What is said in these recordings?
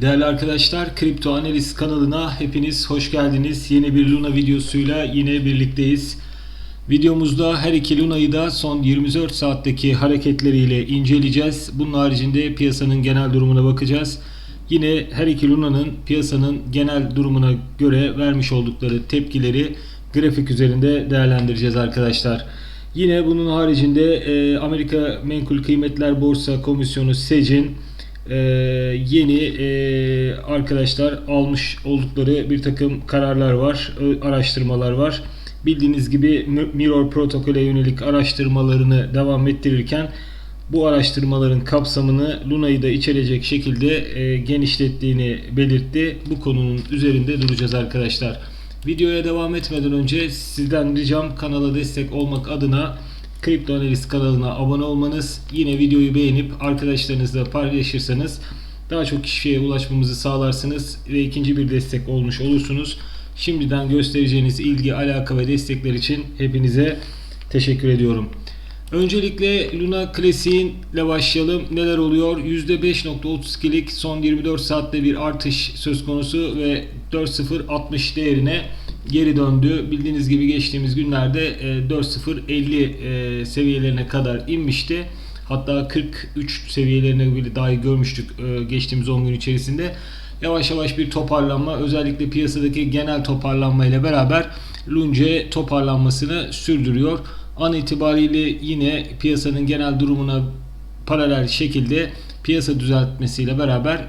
Değerli arkadaşlar, Kripto Analiz kanalına hepiniz hoş geldiniz. Yeni bir Luna videosuyla yine birlikteyiz. Videomuzda her iki Luna'yı da son 24 saatteki hareketleriyle inceleyeceğiz. Bunun haricinde piyasanın genel durumuna bakacağız. Yine her iki Luna'nın piyasanın genel durumuna göre vermiş oldukları tepkileri grafik üzerinde değerlendireceğiz arkadaşlar. Yine bunun haricinde Amerika Menkul Kıymetler Borsa Komisyonu SEC'in yeni arkadaşlar almış oldukları bir takım kararlar var, araştırmalar var. Bildiğiniz gibi Mirror protokole yönelik araştırmalarını devam ettirirken bu araştırmaların kapsamını Luna'yı da içerecek şekilde genişlettiğini belirtti. Bu konunun üzerinde duracağız arkadaşlar. Videoya devam etmeden önce sizden ricam kanala destek olmak adına Kripto Analiz kanalına abone olmanız, yine videoyu beğenip arkadaşlarınızla paylaşırsanız daha çok kişiye ulaşmamızı sağlarsınız ve ikinci bir destek olmuş olursunuz. Şimdiden göstereceğiniz ilgi, alaka ve destekler için hepinize teşekkür ediyorum. Öncelikle Luna Classic'le başlayalım. Neler oluyor? %5.32'lik son 24 saatte bir artış söz konusu ve 4.060 değerine geri döndü. Bildiğiniz gibi geçtiğimiz günlerde 4.050 seviyelerine kadar inmişti. Hatta 43 seviyelerine bile dahi görmüştük geçtiğimiz 10 gün içerisinde. Yavaş yavaş bir toparlanma, özellikle piyasadaki genel toparlanma ile beraber Lunce toparlanmasını sürdürüyor. An itibariyle yine piyasanın genel durumuna paralel şekilde piyasa düzeltmesiyle beraber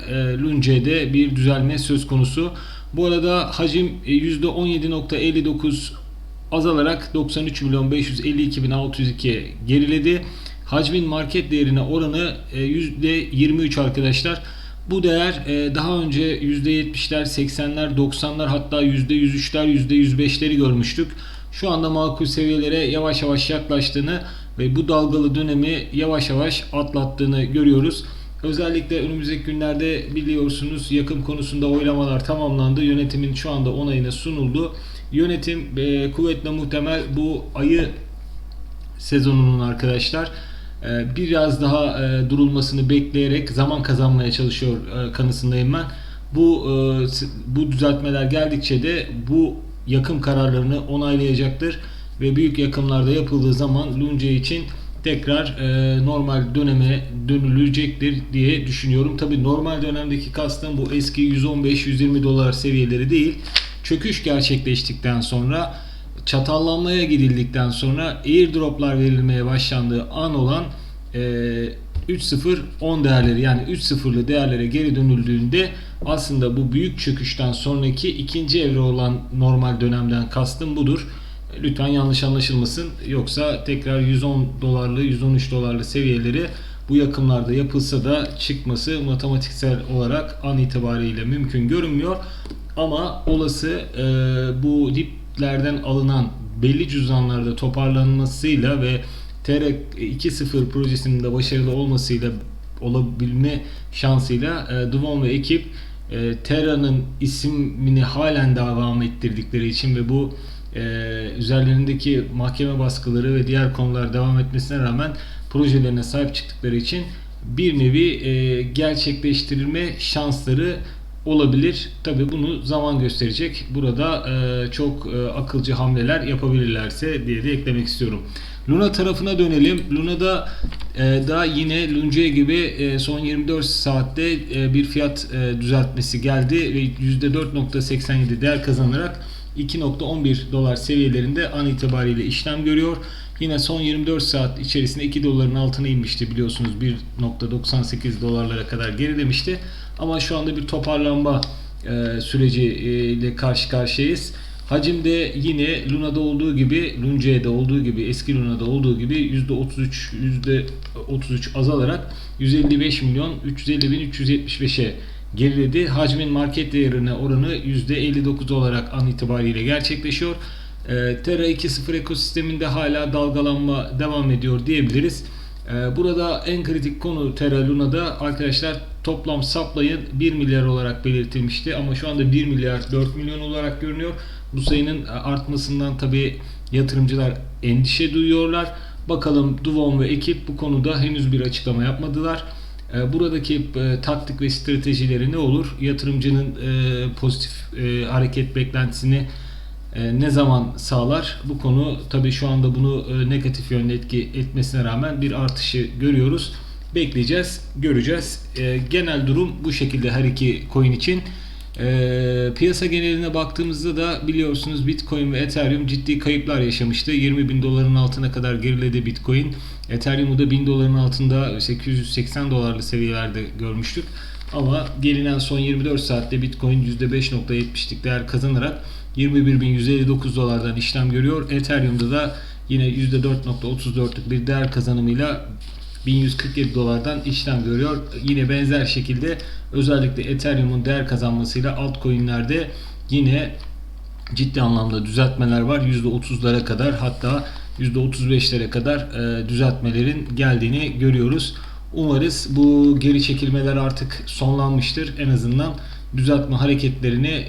Lunce'de bir düzelme söz konusu. Bu arada hacim %17.59 azalarak 93.552.602'ye geriledi. Hacmin market değerine oranı %23 arkadaşlar. Bu değer daha önce %70'ler, 80'ler, 90'lar hatta %103'ler, %105'leri görmüştük. Şu anda makul seviyelere yavaş yavaş yaklaştığını ve bu dalgalı dönemi yavaş yavaş atlattığını görüyoruz. Özellikle önümüzdeki günlerde biliyorsunuz yakım konusunda oylamalar tamamlandı. Yönetimin şu anda onayına sunuldu. Yönetim kuvvetle muhtemel bu ayı sezonunun arkadaşlar biraz daha durulmasını bekleyerek zaman kazanmaya çalışıyor kanısındayım ben. Bu düzeltmeler geldikçe de bu yakım kararlarını onaylayacaktır ve büyük yakımlarda yapıldığı zaman Lunce için tekrar normal döneme dönülecektir diye düşünüyorum. Tabi normal dönemdeki kastım bu eski 115-120 dolar seviyeleri değil. Çöküş gerçekleştikten sonra, çatallanmaya gidildikten sonra airdroplar verilmeye başlandığı an olan 3.0-10 değerleri, yani 3.0'lı değerlere geri dönüldüğünde aslında bu büyük çöküşten sonraki ikinci evre olan normal dönemden kastım budur. Lütfen yanlış anlaşılmasın. Yoksa tekrar 110 dolarlı 113 dolarlı seviyeleri bu yakımlarda yapılsa da çıkması matematiksel olarak an itibariyle mümkün görünmüyor. Ama olası bu diplerden alınan belli cüzdanlarda toparlanmasıyla ve TR 2.0 projesinin de başarılı olmasıyla, olabilme şansıyla Duvon ve ekip Terra'nın ismini halen devam ettirdikleri için ve bu üzerlerindeki mahkeme baskıları ve diğer konular devam etmesine rağmen projelerine sahip çıktıkları için bir nevi gerçekleştirilme şansları olabilir. Tabi bunu zaman gösterecek. Burada çok akılcı hamleler yapabilirlerse diye de eklemek istiyorum. Luna tarafına dönelim. Luna'da da yine Lunce gibi son 24 saatte bir fiyat düzeltmesi geldi ve %4.87 değer kazanarak 2.11 dolar seviyelerinde an itibariyle işlem görüyor. Yine son 24 saat içerisinde 2 doların altına inmişti, biliyorsunuz 1.98 dolarlara kadar gerilemişti. Ama şu anda bir toparlanma süreciyle karşı karşıyayız. Hacimde yine Luna'da olduğu gibi, Lunce'de olduğu gibi, eski Luna'da olduğu gibi %33 azalarak 155 milyon 350 bin 375'e geriledi. Hacmin market değerine oranı %59 olarak an itibariyle gerçekleşiyor. Terra 2.0 ekosisteminde hala dalgalanma devam ediyor diyebiliriz. Burada en kritik konu Terra Luna'da arkadaşlar toplam supply'ın 1 milyar olarak belirtilmişti ama şu anda 1 milyar 4 milyon olarak görünüyor. Bu sayının artmasından tabi yatırımcılar endişe duyuyorlar. Bakalım Duvon ve ekip bu konuda henüz bir açıklama yapmadılar. Buradaki taktik ve stratejileri ne olur? Yatırımcının pozitif hareket beklentisini ne zaman sağlar? Bu konu tabii şu anda bunu negatif yönde etki etmesine rağmen bir artışı görüyoruz. Bekleyeceğiz, göreceğiz. Genel durum bu şekilde her iki coin için. Piyasa geneline baktığımızda da biliyorsunuz Bitcoin ve Ethereum ciddi kayıplar yaşamıştı. 20 bin doların altına kadar geriledi Bitcoin. Ethereum'u da 1000 doların altında 880 dolarlı seviyelerde görmüştük. Ama gelinen son 24 saatte Bitcoin %5.70'lik değer kazanarak 21.159 dolardan işlem görüyor. Ethereum'da da yine %4.34'lük bir değer kazanımıyla 1147 dolardan işlem görüyor. Yine benzer şekilde özellikle Ethereum'un değer kazanmasıyla altcoin'lerde yine ciddi anlamda düzeltmeler var. %30'lara kadar, hatta %35'lere kadar düzeltmelerin geldiğini görüyoruz. Umarız bu geri çekilmeler artık sonlanmıştır. En azından düzeltme hareketlerini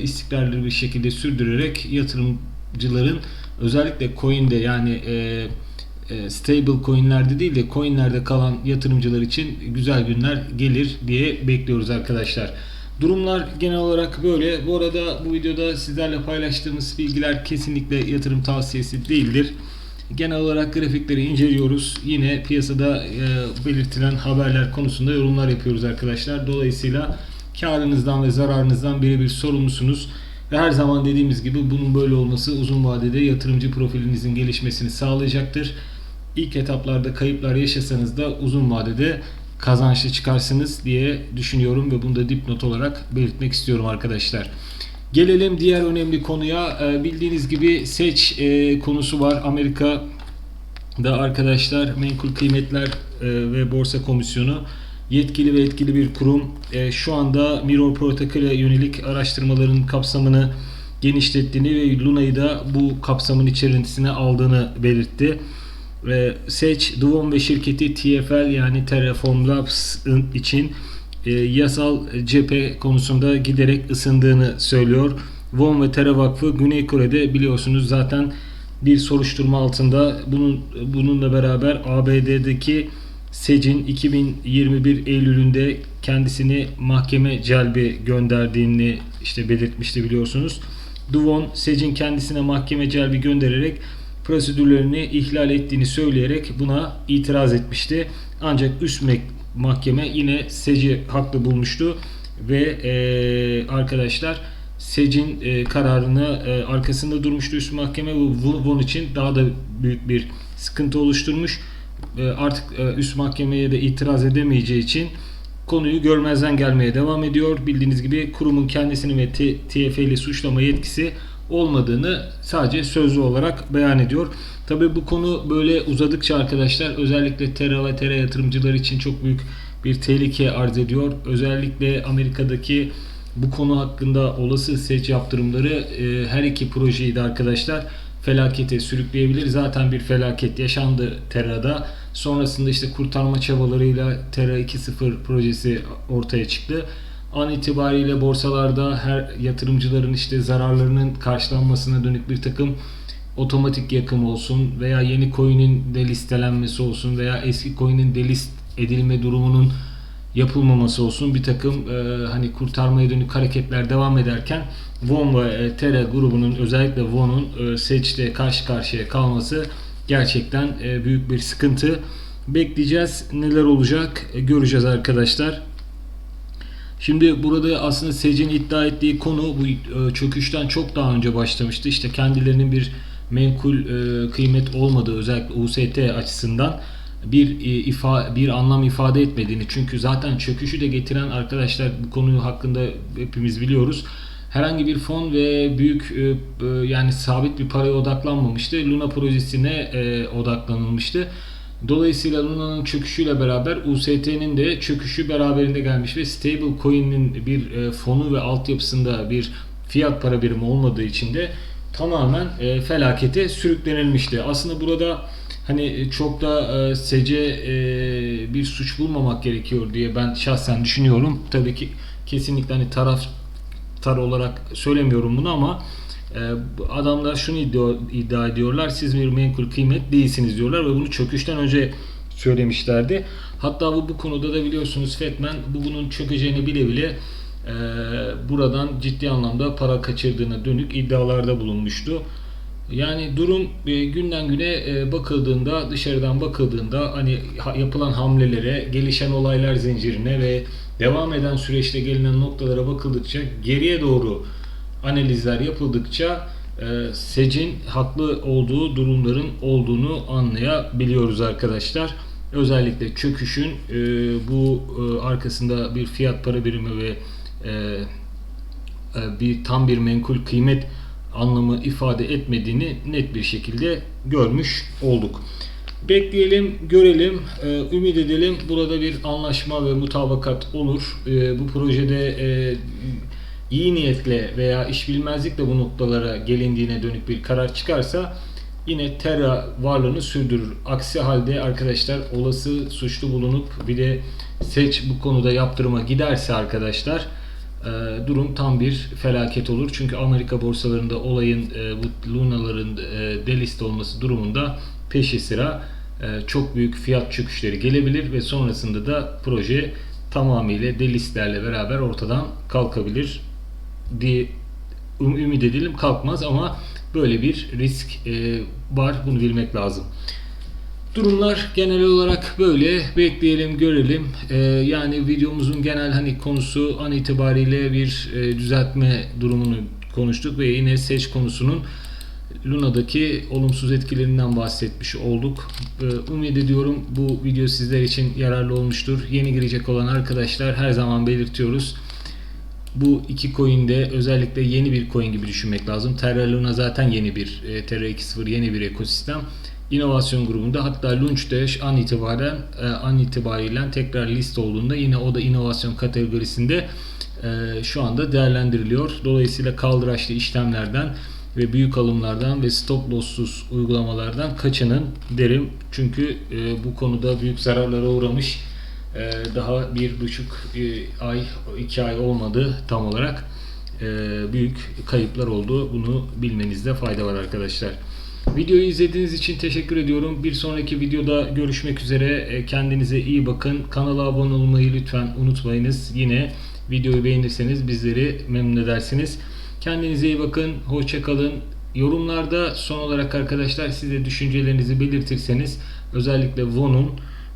istikrarlı bir şekilde sürdürerek yatırımcıların özellikle coin'de yani stable coin'lerde değil de coin'lerde kalan yatırımcılar için güzel günler gelir diye bekliyoruz arkadaşlar. Durumlar genel olarak böyle. Bu arada bu videoda sizlerle paylaştığımız bilgiler kesinlikle yatırım tavsiyesi değildir. Genel olarak grafikleri inceliyoruz. Yine piyasada belirtilen haberler konusunda yorumlar yapıyoruz arkadaşlar. Dolayısıyla karınızdan ve zararınızdan birebir sorumlusunuz. Ve her zaman dediğimiz gibi bunun böyle olması uzun vadede yatırımcı profilinizin gelişmesini sağlayacaktır. İlk etaplarda kayıplar yaşasanız da uzun vadede kazançlı çıkarsınız diye düşünüyorum ve bunu da dipnot olarak belirtmek istiyorum arkadaşlar. Gelelim diğer önemli konuya. Bildiğiniz gibi SEC konusu var. Amerika'da arkadaşlar Menkul Kıymetler ve Borsa Komisyonu yetkili ve etkili bir kurum. Şu anda Mirror protokolü yönelik araştırmaların kapsamını genişlettiğini ve Luna'yı da bu kapsamın içerisine aldığını belirtti. SEC, Duvon ve şirketi TFL yani Terraform Labs için yasal cephe konusunda giderek ısındığını söylüyor. Von ve Terra Vakfı Güney Kore'de biliyorsunuz zaten bir soruşturma altında. Bununla beraber ABD'deki SEC'in 2021 Eylül'ünde kendisini mahkeme celbi gönderdiğini belirtmişti biliyorsunuz. Duvon, SEC'in kendisine mahkeme celbi göndererek prosedürlerini ihlal ettiğini söyleyerek buna itiraz etmişti. Ancak üst mahkeme yine SEC'i haklı bulmuştu ve arkadaşlar SEC'in kararını arkasında durmuştu üst mahkeme. Von için daha da büyük bir sıkıntı oluşturmuş. Artık üst mahkemeye de itiraz edemeyeceği için konuyu görmezden gelmeye devam ediyor. Bildiğiniz gibi kurumun kendisini ve TFL'i suçlama yetkisi olmadığını sadece sözlü olarak beyan ediyor. Tabii bu konu böyle uzadıkça arkadaşlar özellikle Terra ve Terra yatırımcıları için çok büyük bir tehlike arz ediyor. Özellikle Amerika'daki bu konu hakkında olası SEC yaptırımları her iki projeyi de arkadaşlar felakete sürükleyebilir. Zaten bir felaket yaşandı Terra'da. Sonrasında kurtarma çabalarıyla Terra 2.0 projesi ortaya çıktı. An itibariyle borsalarda her yatırımcıların zararlarının karşılanmasına dönük bir takım otomatik yakım olsun veya yeni coin'in delistelenmesi olsun veya eski coin'in delist edilme durumunun yapılmaması olsun bir takım kurtarmaya dönük hareketler devam ederken Von ve Terra grubunun özellikle Von'un SEC'de karşı karşıya kalması gerçekten büyük bir sıkıntı. Bekleyeceğiz. Neler olacak göreceğiz arkadaşlar. Şimdi burada aslında SEC'in iddia ettiği konu bu çöküşten çok daha önce başlamıştı. Kendilerinin bir menkul kıymet olmadığı özellikle UST açısından bir anlam ifade etmediğini, çünkü zaten çöküşü de getiren arkadaşlar bu konu hakkında hepimiz biliyoruz. Herhangi bir fon ve büyük yani sabit bir paraya odaklanmamıştı. Luna projesine odaklanılmıştı. Dolayısıyla Luna'nın çöküşüyle beraber UST'nin de çöküşü beraberinde gelmiş ve stable coin'in bir fonu ve altyapısında bir fiyat para birimi olmadığı için de tamamen felakete sürüklenilmişti. Aslında burada çok da SEC'e bir suç bulmamak gerekiyor diye ben şahsen düşünüyorum. Tabii ki kesinlikle taraftar olarak söylemiyorum bunu ama adamlar şunu iddia ediyorlar. Siz bir menkul kıymet değilsiniz diyorlar ve bunu çöküşten önce söylemişlerdi. Hatta bu konuda da biliyorsunuz Fetman bunun çökeceğini bile bile buradan ciddi anlamda para kaçırdığına dönük iddialarda bulunmuştu. Yani durum günden güne bakıldığında, dışarıdan bakıldığında hani yapılan hamlelere, gelişen olaylar zincirine ve devam eden süreçte gelinen noktalara bakıldıkça, geriye doğru analizler yapıldıkça SEC'in haklı olduğu durumların olduğunu anlayabiliyoruz arkadaşlar. Özellikle çöküşün bu arkasında bir fiyat para birimi ve tam bir menkul kıymet anlamı ifade etmediğini net bir şekilde görmüş olduk. Bekleyelim, görelim, ümit edelim burada bir anlaşma ve mutabakat olur. Bu projede iyi niyetle veya işbilmezlikle bu noktalara gelindiğine dönük bir karar çıkarsa yine Terra varlığını sürdürür. Aksi halde arkadaşlar olası suçlu bulunup bir de SEC bu konuda yaptırıma giderse arkadaşlar durum tam bir felaket olur. Çünkü Amerika borsalarında olayın bu Luna'ların delist olması durumunda peşi sıra çok büyük fiyat çöküşleri gelebilir ve sonrasında da proje tamamıyla delistlerle beraber ortadan kalkabilir diye ümit edelim. Kalkmaz ama böyle bir risk var. Bunu bilmek lazım. Durumlar genel olarak böyle. Bekleyelim, görelim. Yani videomuzun genel hani konusu an itibariyle bir düzeltme durumunu konuştuk ve yine SEC konusunun Luna'daki olumsuz etkilerinden bahsetmiş olduk. Umut ediyorum bu video sizler için yararlı olmuştur. Yeni girecek olan arkadaşlar her zaman belirtiyoruz. Bu iki coin'de özellikle yeni bir coin gibi düşünmek lazım. Terra Luna zaten yeni bir Terra 2.0 yeni bir ekosistem. İnovasyon grubunda hatta Launchdash an itibariyle tekrar list olduğunda yine o da inovasyon kategorisinde şu anda değerlendiriliyor. Dolayısıyla kaldıraçlı işlemlerden ve büyük alımlardan ve stop loss'suz uygulamalardan kaçının derim. Çünkü bu konuda büyük zararlara uğramış. Daha 1,5 ay 2 ay olmadı tam olarak. Büyük kayıplar oldu. Bunu bilmenizde fayda var arkadaşlar. Videoyu izlediğiniz için teşekkür ediyorum. Bir sonraki videoda görüşmek üzere. Kendinize iyi bakın. Kanala abone olmayı lütfen unutmayınız. Yine videoyu beğenirseniz bizleri memnun edersiniz. Kendinize iyi bakın. Hoşça kalın. Yorumlarda son olarak arkadaşlar siz de düşüncelerinizi belirtirseniz özellikle Von'un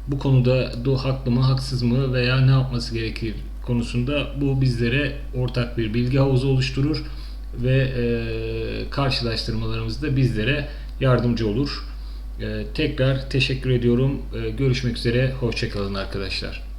bu konuda haklı mı haksız mı veya ne yapması gerekir konusunda bu bizlere ortak bir bilgi havuzu oluşturur ve karşılaştırmalarımızda bizlere yardımcı olur. Tekrar teşekkür ediyorum. Görüşmek üzere. Hoşça kalın arkadaşlar.